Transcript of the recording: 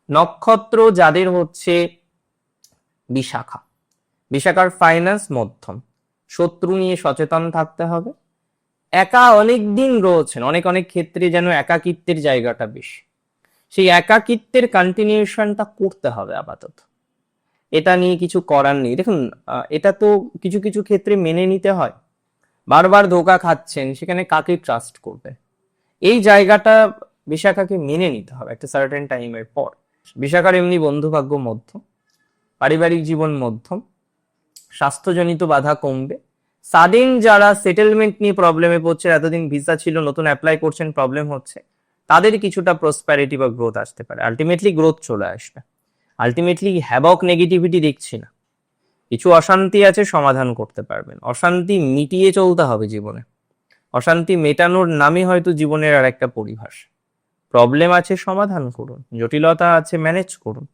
নক্ষত্র যাদের হচ্ছে বিশাখা, বিশাখার ফাইন্যান্স মধ্যম, শত্রু নিয়ে সচেতন থাকতে হবে। একা অনেক দিন রয়েছেন, অনেক অনেক ক্ষেত্রে যেন একাকিত্বের জায়গাটা বেশি, সেই একাকিত্বের কন্টিনিউশনটা করতে হবে আপাতত। এটা নিয়ে কিছু করার নেই। দেখুন, এটা তো কিছু কিছু ক্ষেত্রে মেনে নিতে হয়। বারবার ধোকা খাচ্ছেন, সেখানে কাকে ট্রাস্ট করবে? এই জায়গাটা বিশাখাকে মেনে নিতে হবে একটা সার্টেন টাইমের পর। বিশাখার এমনি বন্ধুভাগ্য মধ্যম, পারিবারিক জীবন মধ্যম, স্বাস্থ্যজনিত বাধা কমবে। সাডেন যারা সেটেলমেন্ট নিয়ে প্রবলেমে পড়ছে, এতদিন ভিসা ছিল নতুন অ্যাপ্লাই করছেন প্রবলেম হচ্ছে, তাদের কিছুটা প্রসপ্যারিটি বা গ্রোথ আসতে পারে। আলটিমেটলি গ্রোথ চলে আসবে। আলটিমেটলি হ্যাবক নেগেটিভিটি দেখছি না। কিছু অশান্তি আছে, সমাধান করতে পারবেন। অশান্তি মিটিয়ে চলতে হবে জীবনে। অশান্তি মেটানোর নামে হয়তো জীবনের আর একটা পরিভাষা। প্রবলেম আছে, সমাধান করুন। জটিলতা আছে, ম্যানেজ করুন।